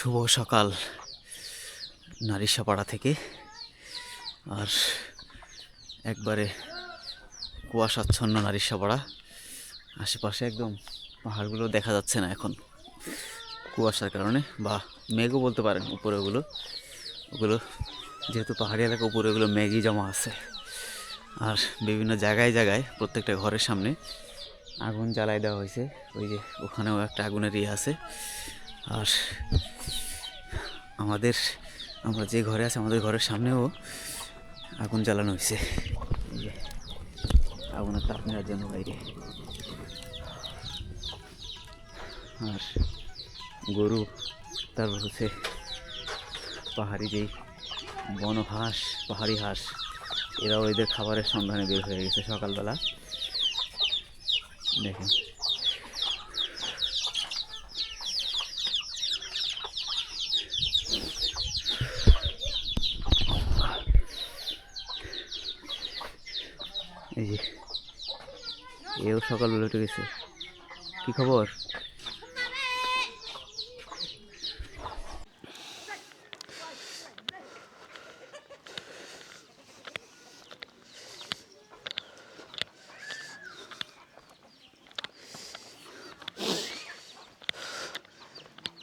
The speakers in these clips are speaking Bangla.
শুভ সকাল নারিশাপাড়া থেকে। আর একবারে কুয়াশাচ্ছন্ন নারিশাপাড়া, আশেপাশে একদম পাহাড়গুলো দেখা যাচ্ছে না এখন কুয়াশার কারণে, বা মেঘও বলতে পারেন। উপরে ওগুলো যেহেতু পাহাড়ি এলাকা, উপরে ওগুলো মেঘই জমা আছে। আর বিভিন্ন জায়গায় জায়গায় প্রত্যেকটা ঘরের সামনে আগুন জ্বালাই দেওয়া হয়েছে। ওই যে ওখানেও একটা আগুনের ইয়ে আছে। আর আমরা যে ঘরে আছি, আমাদের ঘরের সামনেও আগুন জ্বালানো হয়েছে। এই যে আগুনের তাপ নেওয়ার জন্য বাইরে। আর গরু, তারপর হচ্ছে পাহাড়ি যেই বন হাঁস, পাহাড়ি হাঁস, এরাও এদের খাবারের সন্ধানে বের হয়ে গেছে সকালবেলা। দেখেন এই যে এও সকালবেলা উঠে গেছে। কি খবর?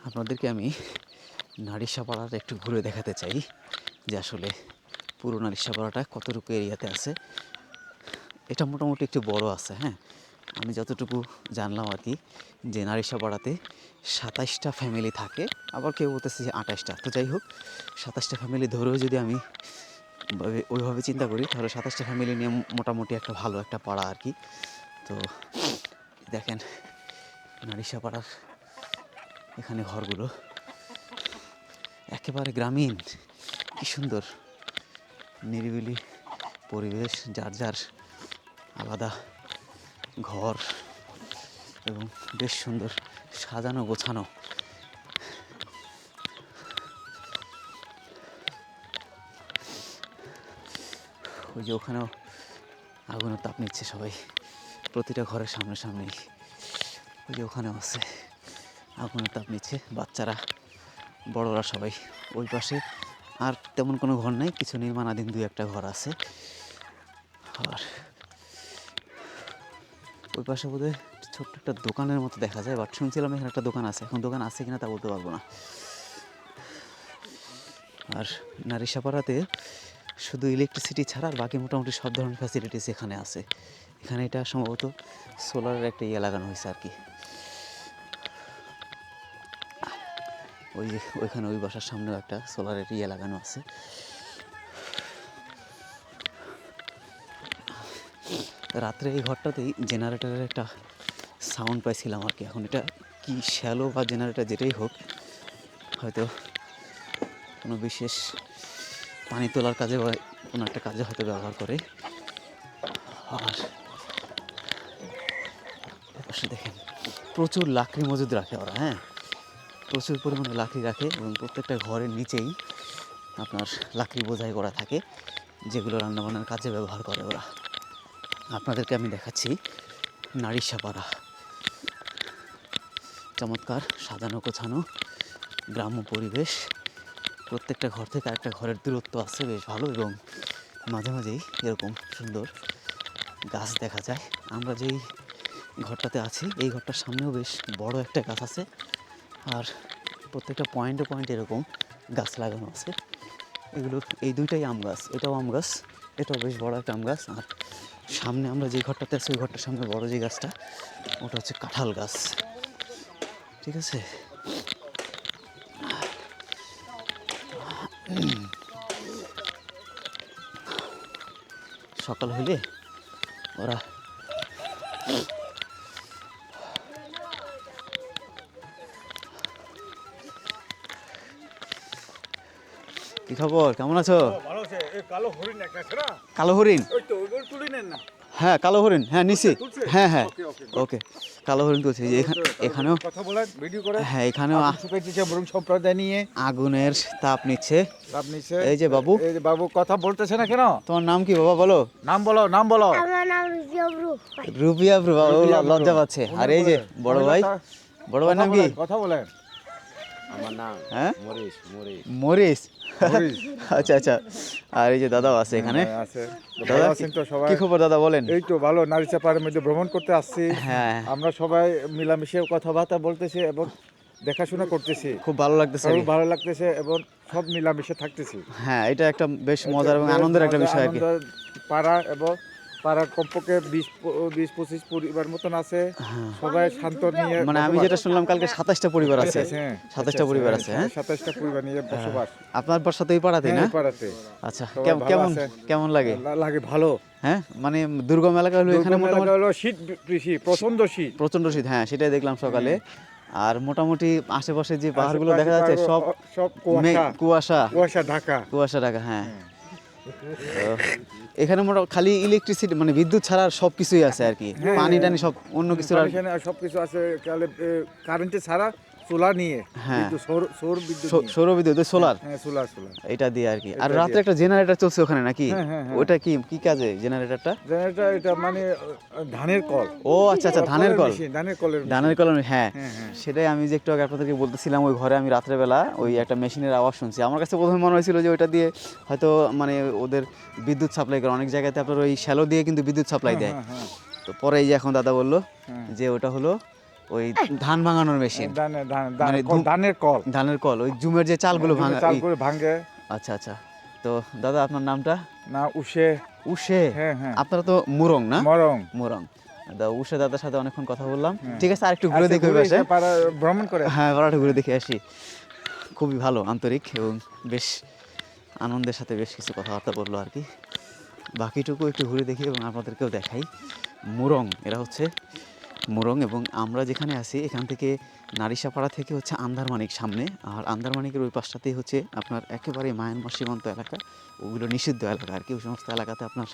আপনাদেরকে আমি নারিশাপাড়াটা একটু ঘুরে দেখাতে চাই যে আসলে পুরো নারিশাপাড়াটা কতটুকু এরিয়াতে আছে। এটা মোটামুটি একটু বড় আছে। হ্যাঁ, আমি যতটুকু জানলাম আর কি, যে নারিশাপাড়াতে 27টা ফ্যামিলি থাকে, আবার কেউ বলতেছে যে 28টা। তো যাই হোক, 27টা ফ্যামিলি ধরেও যদি আমি ওইভাবে চিন্তা করি, তাহলে 27টা ফ্যামিলি নিয়ে মোটামুটি একটা ভালো একটা পাড়া আর কি। তো দেখেন নারিশাপাড়ার এখানে ঘরগুলো একেবারে গ্রামীণ, কি সুন্দর নিরিবিলি পরিবেশ, যার যার আলাদা ঘর, এবং বেশ সুন্দর সাজানো গোছানো। ওই যে ওখানেও আগুনের তাপ নিচ্ছে সবাই, প্রতিটা ঘরের সামনে সামনেই। ওই যে ওখানেও আছে, আগুনের তাপ নিচ্ছে বাচ্চারা, বড়রা সবাই। ওই পাশে আর তেমন কোনো ঘর নাই, কিছু নির্মাণাধীন 2-1টা ঘর আছে। আর ওই পাশে বোধহয় ছোট্ট একটা দোকানের মতো দেখা যায়, বাট শুনছিলাম এখানে একটা দোকান আছে। এখন দোকান আছে কিনা তা বলতে পারবো না। আর নারিশাপাড়াতে শুধু ইলেকট্রিসিটি ছাড়া আর বাকি মোটামুটি সব ধরনের ফ্যাসিলিটিস এখানে আছে। এখানে এটা সম্ভবত সোলারের একটা ইয়ে লাগানো হয়েছে আর কি। ওই যে ওইখানে ওই বাসার সামনেও একটা সোলারের ইয়ে লাগানো আছে। রাত্রে এই ঘরটাতেই জেনারেটরের একটা সাউন্ড পাইছিলাম আর কি। এখন এটা কি শ্যালো বা জেনারেটর যেটাই হোক, হয়তো কোনো বিশেষ পানি তোলার কাজে বা কোনো একটা কাজে হয়তো ব্যবহার করে। আর পাশে দেখেন প্রচুর লাকড়ি মজুদ রাখে ওরা। হ্যাঁ, প্রচুর পরিমাণে লাকড়ি রাখে, এবং প্রত্যেকটা ঘরের নিচেই আপনার লাকড়ি বোঝাই করা থাকে, যেগুলো রান্নাবান্নার কাজে ব্যবহার করে ওরা। আপনাদেরকে আমি দেখাচ্ছি নারিশাপাড়া, চমৎকার সাজানো গোছানো গ্রাম্য পরিবেশ। প্রত্যেকটা ঘর থেকে আরেকটা ঘরের দূরত্ব আছে বেশ ভালো, এবং মাঝে মাঝেই এরকম সুন্দর গাছ দেখা যায়। আমরা যেই ঘরটাতে আছি, এই ঘরটার সামনেও বেশ বড় একটা গাছ আছে। আর প্রত্যেকটা পয়েন্টে পয়েন্টে এরকম গাছ লাগানো আছে। এগুলো এই দুইটাই আম গাছ, এটাও আম গাছ, এটাও বেশ বড় একটা আম গাছ। আর সামনে আমরা যে ঘরটাতে আছি, ওই ঘরটার সামনে বড় যে গাছটা, ওটা হচ্ছে কাঁঠাল গাছ। ঠিক আছে, সকাল হইলে ওরা কি খবর, কেমন আছো? কালো হরিণ? হ্যাঁ, কালো হরিণ, হ্যাঁ নিছি। হ্যাঁ হ্যাঁ, ওকে, কালো হরিণ তুলছি। যে এখানেও কথা বলেন, ভিডিও করে। হ্যাঁ, এখানেও সম্প্রদায় নিয়ে আগুনের তাপ নিচ্ছে। এই যে বাবু, এই যে বাবু কথা বলতেছে না কেন? তোমার নাম কি বাবা, বলো নাম, বলো নাম বলো। আমার নাম রুবিয়া ব্রু। লজ্জা পাচ্ছে। আর এই যে বড় ভাই, বড় ভাইয়ের নাম কি? কথা বলেন। আমার নাম হ্যাঁ মরিস মরিস মরিস মরিস। আচ্ছা আচ্ছা। আর এই যে দাদাও আছে এখানে। হ্যাঁ, আছে। তো দাদা ভালো আছেন তো সবাই? কি খবর দাদা বলেন? এই তো ভালো, নারিচা পাহাড়ের মধ্যে ভ্রমণ করতে আসছি। হ্যাঁ আমরা সবাই মিলামিশে কথাবার্তা বলতেছি এবং দেখাশোনা করতেছি। খুব ভালো লাগতেছে আর খুব কি। ভালো লাগতেছে এবং সব মিলামিশে থাকতেছি। হ্যাঁ এটা একটা বেশ মজার এবং আনন্দের একটা বিষয় আর কি। আনন্দ পাড়া এবং পাড়ার কমপক্ষে 20-25 পরিবার মতন আছে। সবাই শান্ত নিয়ে মানে আমি যেটা শুনলাম কালকে 27টা পরিবার আছে। হ্যাঁ, 27টা পরিবার আছে হ্যাঁ। 27টা পরিবার নিয়ে বসবাস। আপনার বাসা তো এই পাড়াতেই না? হ্যাঁ, এই পাড়াতে। আচ্ছা সবাই ভালো কেমন আছে। কেমন লাগে? লাগে ভালো। হ্যাঁ মানে দুর্গম এলাকা হলো এখানে দুর্গম মোটামুটি এলাকা হলো শীত বেশি, প্রচন্ড শীত। প্রচন্ড শীত, হ্যাঁ সেটাই দেখলাম সকালে। আর মোটামুটি আশেপাশে যে পাহাড়গুলো দেখা যাচ্ছে সব সব কুয়াশা কুয়াশা কুয়াশা ঢাকা। কুয়াশা ঢাকা হ্যাঁ। তো এখানে মোটামুটি খালি ইলেকট্রিসিটি মানে বিদ্যুৎ ছাড়া আর সব কিছুই আছে আর কি। হ্যাঁ, পানি টানি সব অন্য কিছুর আর এখানে সবকিছু আছে, কারেন্টে ছাড়া সোলার নিয়ে, হ্যাঁ। বিদ্যুৎ, সৌর বিদ্যুৎ নিয়ে। সৌর বিদ্যুৎ সোলার হ্যাঁ, সোলার। এটা দিয়ে আর কি। আর এটা রাতে দিয়ে। একটা জেনারেটর চলছে ওখানে নাকি? হ্যাঁ, হ্যাঁ, হ্যাঁ। ওটা কি কি কাজে জেনারেটরটা? এটা মানে ধানের কল। ও আচ্ছা আচ্ছা ধানের কল। ধানের কলের ধানের কল হ্যাঁ। হ্যাঁ, হ্যাঁ। সেটাই আমি যে একটু আগে আপনাদেরকে বলতেছিলাম, ওই ঘরে আমি রাত্রেবেলা ওই একটা মেশিনের আওয়াজ শুনছি। আমার কাছে প্রথমে মনে হয়েছিল যে ওইটা দিয়ে হয়তো মানে ওদের বিদ্যুৎ সাপ্লাই করে। অনেক জায়গাতে আপনার ওই শ্যালো দিয়ে কিন্তু বিদ্যুৎ সাপ্লাই দেয়। হ্যাঁ, হ্যাঁ। তো পরে এই যে এখন দাদা বললো হ্যাঁ। যে ওটা হলো ওই ধান ভাঙানোর মেশিন, মানে ধানের কল। ধানের কল, ওই জুমের যে চালগুলো ভাঙা। চাল করে ভাঙে। আচ্ছা আচ্ছা। তো দাদা আপনার নামটা? না, উষে। উষে। হ্যাঁ, হ্যাঁ। আপনারা তো মুরং না? মরং। মুরং। উষে দাদার সাথে অনেকক্ষণ কথা বললাম। হ্যাঁ। ঠিক আছে, আর একটু ঘুরে দেখে ঘুরে আসে। এসে পাড়া ভ্রমণ করে। হ্যাঁ পাড়াটা ঘুরে দেখে আসি। খুবই ভালো, আন্তরিক এবং বেশ আনন্দের সাথে বেশ কিছু কথাবার্তা বললো আর কি। বাকিটুকু একটু ঘুরে দেখি এবং আপনাদেরকেও দেখাই। মুরং, এরা হচ্ছে মুরং। এবং আমরা যেখানে আছি এখান থেকে নারিশাপাড়া থেকে হচ্ছে আন্দারমানিক সামনে। আর আন্দারমানিকের ওই পাশটাতেই হচ্ছে আপনার একেবারে মায়ানমার সীমান্ত এলাকা। ওগুলো নিষিদ্ধ এলাকা আর কি। ওই সমস্ত এলাকাতে আপনার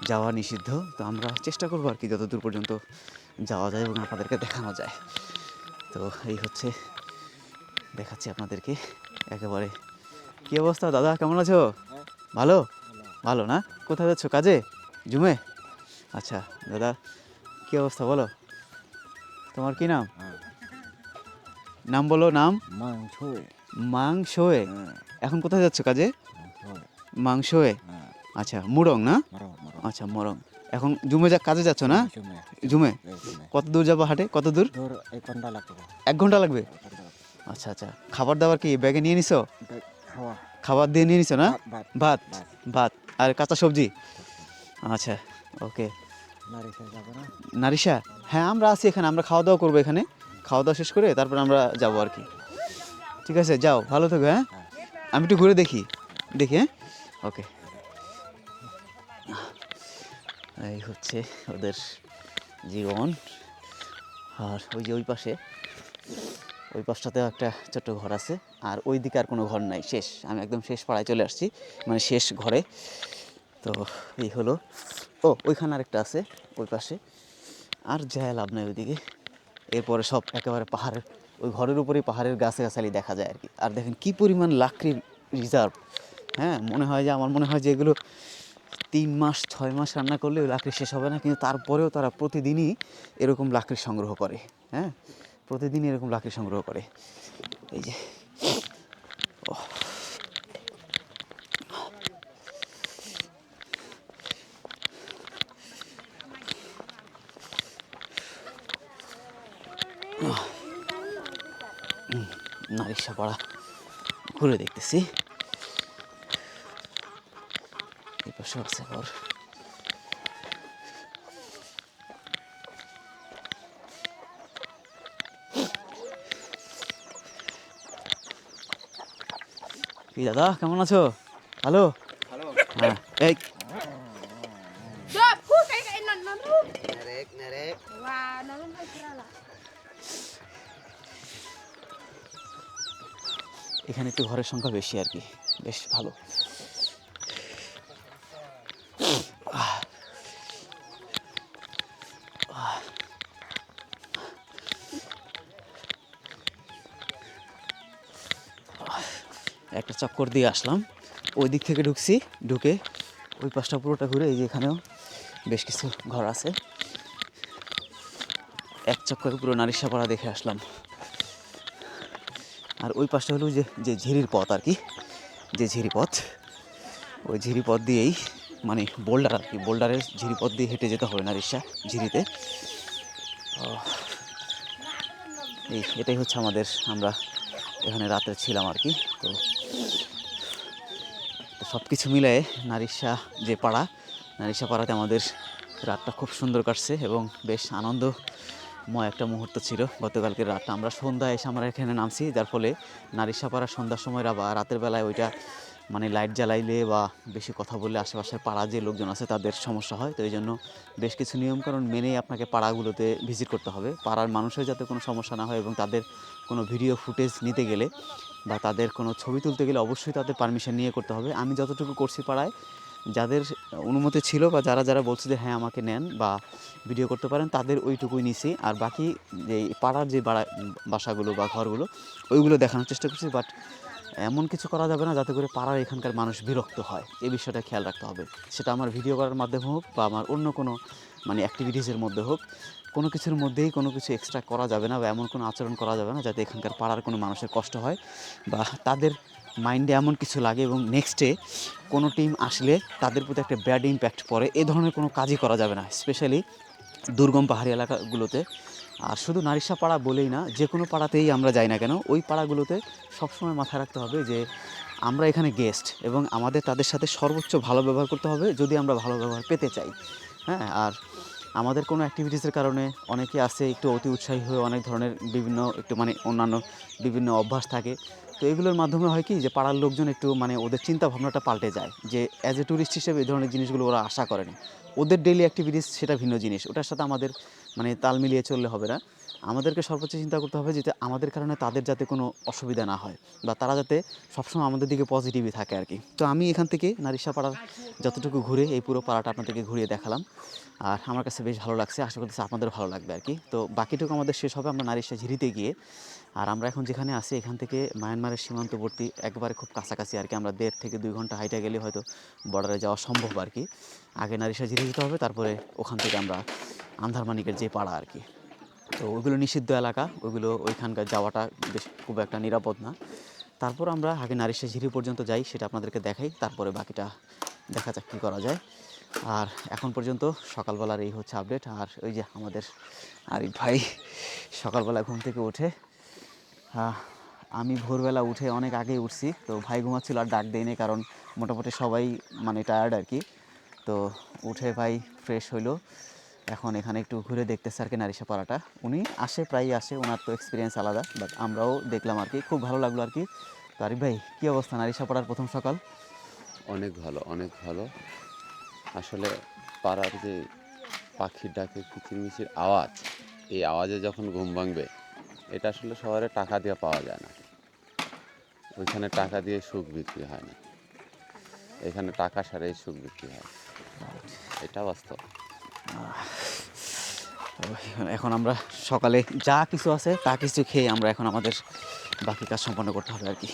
যাওয়া নিষিদ্ধ। তো আমরা চেষ্টা করবো আর কি যতদূর পর্যন্ত যাওয়া যায় এবং আপনাদেরকে দেখানো যায়। তো এই হচ্ছে, দেখাচ্ছি আপনাদেরকে একেবারে। কী অবস্থা দাদা, কেমন আছো? ভালো ভালো না? কোথায় যাচ্ছ, কাজে? জুমে? আচ্ছা দাদা কী অবস্থা বলো, তোমার কি নাম? নাম বলো, নাম? মাংসোয়ে। এখন কোথায় যাচ্ছ কাজে? মাংসোয়ে। আচ্ছা মুরং না? আচ্ছা মুরং। এখন জুমে কাজে যাচ্ছ না? জুমে কত দূর যাবো হাটে, কত দূর? 1 ঘন্টা লাগবে। আচ্ছা আচ্ছা। খাবার দাবার কি ব্যাগে নিয়ে নিছো? খাবার দিয়ে নিয়ে নিছো না? ভাত ভাত আর কাঁচা সবজি। আচ্ছা ওকে। নারিশা? হ্যাঁ আমরা আছি এখানে, আমরা খাওয়া দাওয়া করবো এখানে। খাওয়া দাওয়া শেষ করে তারপর আমরা যাবো আর কি। ঠিক আছে যাও, ভালো থেকো। হ্যাঁ আমি একটু ঘুরে দেখি হ্যাঁ ওকে। এই হচ্ছে ওদের জীবন। আর ওই যে ওই পাশটাতে একটা ছোট্ট ঘর আছে। আর ওই দিকে আর কোনো ঘর নাই, শেষ। আমি একদম শেষ পাড়ায় চলে আসছি, মানে শেষ ঘরে। তো এই হলো। ও ওইখানে আরেকটা আছে ওই পাশে, আর যায় লাভ নাই ওইদিকে। এরপরে সব একেবারে পাহাড়ের ওই ঘরের উপরেই পাহাড়ের গাছালি দেখা যায় আর কি। আর দেখেন কি পরিমাণ লাকড়ির রিজার্ভ। হ্যাঁ মনে হয় যে, আমার মনে হয় যে এগুলো 3 মাস 6 মাস রান্না করলে ওই লাকড়ি শেষ হবে না। কিন্তু তারপরেও তারা প্রতিদিনই এরকম লাকড়ি সংগ্রহ করে। হ্যাঁ প্রতিদিনই এরকম লাকড়ি সংগ্রহ করে। এই যে নারিশাপাড়া ঘুরে দেখতেছি। এই পাশে আছে ঘর। কি দাদা কেমন আছো? ভালো? হ্যাঁ এই এখানে একটু ঘরের সংখ্যা বেশি আর কি, বেশ ভালো। একটা চক্কর দিয়ে আসলাম, ওই দিক থেকে ঢুকে ওই পাশটা পুরোটা ঘুরে এই যে এখানেও বেশ কিছু ঘর আছে। এক চক্করে পুরো নারিশাপাড়া দেখে আসলাম। আর ওই পাশটা হলো যে যে ঝিরির পথ আর কি, যে ঝিরিপথ, ওই ঝিরিপথ দিয়েই মানে বোল্ডার আর কি, বোল্ডারের ঝিরিপথ দিয়ে হেঁটে যেতে হবে নারিশা ঝিরিতে। এটাই হচ্ছে আমাদের, আমরা এখানে রাতে ছিলাম আর কি। তো সব কিছু মিলায়ে নারিশা যে পাড়া, নারিশা পাড়াতে আমাদের রাতটা খুব সুন্দর কাটছে এবং বেশ আনন্দময় একটা মুহূর্ত ছিল গতকালকের রাতটা। আমরা সন্ধ্যায় এসে আমরা এখানে নামছি, যার ফলে নারিশা পাড়া সন্ধ্যার সময় বা রাতের বেলায় ওইটা মানে লাইট জ্বালাইলে বা বেশি কথা বললে আশেপাশের পাড়া যে লোকজন আছে তাদের সমস্যা হয়। তো এই জন্য বেশ কিছু নিয়মকানুন মেনেই আপনাকে পাড়াগুলোতে ভিজিট করতে হবে, পাড়ার মানুষের যাতে কোনো সমস্যা না হয়। এবং তাদের কোনো ভিডিও ফুটেজ নিতে গেলে বা তাদের কোনো ছবি তুলতে গেলে অবশ্যই তাদের পারমিশন নিয়ে করতে হবে। আমি যতটুকু করছি পাড়ায়, যাদের অনুমতি ছিল বা যারা যারা বলছে যে হ্যাঁ আমাকে নেন বা ভিডিও করতে পারেন, তাদের ওইটুকুই নিছি। আর বাকি যে পাড়ার যে বাসাগুলো বা ঘরগুলো ওইগুলো দেখানোর চেষ্টা করছি। বাট এমন কিছু করা যাবে না যাতে করে পাড়ার এখানকার মানুষ বিরক্ত হয়, এই বিষয়টা খেয়াল রাখতে হবে। সেটা আমার ভিডিও করার মাধ্যমে হোক বা আমার অন্য কোনো মানে অ্যাক্টিভিটিসের মধ্যে হোক, কোনো কিছুর মধ্যেই কোনো কিছু এক্সট্রা করা যাবে না বা এমন কোনো আচরণ করা যাবে না যাতে এখানকার পাড়ার কোনো মানুষের কষ্ট হয় বা তাদের মাইন্ডে এমন কিছু লাগে এবং নেক্সটে কোনো টিম আসলে তাদের প্রতি একটা ব্যাড ইম্প্যাক্ট পড়ে। এ ধরনের কোনো কাজই করা যাবে না, স্পেশালি দুর্গম পাহাড়ি এলাকাগুলোতে। আর শুধু নারিশা পাড়া বলেই না, যে কোনো পাড়াতেই আমরা যাই না কেন, ওই পাড়াগুলোতে সবসময় মাথায় রাখতে হবে যে আমরা এখানে গেস্ট এবং আমাদের তাদের সাথে সর্বোচ্চ ভালো ব্যবহার করতে হবে যদি আমরা ভালো ব্যবহার পেতে চাই। হ্যাঁ, আর আমাদের কোনো অ্যাক্টিভিটিসের কারণে অনেকে আছে একটু অতি উৎসাহী হয়ে অনেক ধরনের বিভিন্ন একটু মানে অন্যান্য বিভিন্ন অভ্যাস থাকে। তো এগুলোর মাধ্যমে হয় কি যে পাড়ার লোকজন একটু মানে ওদের চিন্তা ভাবনাটা পাল্টে যায়, যে অ্যাজ এ ট্যুরিস্ট হিসেবে এই ধরনের জিনিসগুলো ওরা আশা করেনি। ওদের ডেইলি অ্যাক্টিভিটিস সেটা ভিন্ন জিনিস, ওটার সাথে আমাদের মানে তাল মিলিয়ে চললে হবে না। আমাদেরকে সর্বোচ্চ চিন্তা করতে হবে যাতে আমাদের কারণে তাদের যাতে কোনো অসুবিধা না হয় বা তারা যাতে সবসময় আমাদের দিকে পজিটিভই থাকে আর কি। তো আমি এখান থেকে নারিশা পাড়ার যতটুকু ঘুরে এই পুরো পাড়াটা আপনাদেরকে ঘুরিয়ে দেখালাম, আর আমার কাছে বেশ ভালো লাগছে, আশা করতেছি আপনাদের ভালো লাগবে আর কি। তো বাকিটুকু আমাদের শেষ হবে আমরা নারিশা ঝিরিতে গিয়ে। আর আমরা এখন যেখানে আছি এখান থেকে মায়ানমারের সীমান্তবর্তী একবারে খুব কাছাকাছি আর কি, আমরা 1.5 থেকে 2 ঘন্টা হাইটে গেলে হয়তো বর্ডারে যাওয়া সম্ভব আর কি। আগে নারিশা ঝিরি যেতে হবে, তারপরে ওখান থেকে আমরা আন্ধারমানিকের যে পাড়া আর কি, তো ওইগুলো নিষিদ্ধ এলাকা, ওইগুলো ওইখানকার যাওয়াটা বেশ খুব একটা নিরাপদ না। তারপর আমরা আগে নারিশা ঝিরি পর্যন্ত যাই, সেটা আপনাদেরকে দেখাই, তারপরে বাকিটা দেখা যাক কী করা যায়। আর এখন পর্যন্ত সকালবেলার এই হচ্ছে আপডেট। আর ওই যে আমাদের আরিফ ভাই সকালবেলা ঘুম থেকে উঠে, আমি ভোরবেলা উঠে অনেক আগেই উঠছি, তো ভাই ঘুমাচ্ছিল আর ডাক দেয়নি, কারণ মোটামুটি সবাই মানে টায়ার্ড আর কি। তো উঠে ভাই ফ্রেশ হইলো, এখন এখানে একটু ঘুরে দেখতেছে আর কি নারিশা পাড়াটা। উনি আসে, প্রায়ই আসে, ওনার তো এক্সপিরিয়েন্স আলাদা, বাট আমরাও দেখলাম আর কি, খুব ভালো লাগলো আর কি। তো আরিফ ভাই, কী অবস্থা নারিশা পাড়ার প্রথম সকাল? অনেক ভালো, অনেক ভালো। আসলে পাড়ার যে পাখির ডাকে কিচিরমিচির আওয়াজ, এই আওয়াজে যখন ঘুম ভাঙবে, এটা আসলে শহরে টাকা দিয়ে পাওয়া যায় না। ওইখানে টাকা দিয়ে সুখ বিক্রি হয় না, এখানে টাকা সারেই সুখ বিক্রি হয়, এটা বাস্তব। তো এখন আমরা সকালে যা কিছু আছে তা কিছু খেয়ে আমরা এখন আমাদের বাকি কাজ সম্পন্ন করতে হবে আর কি।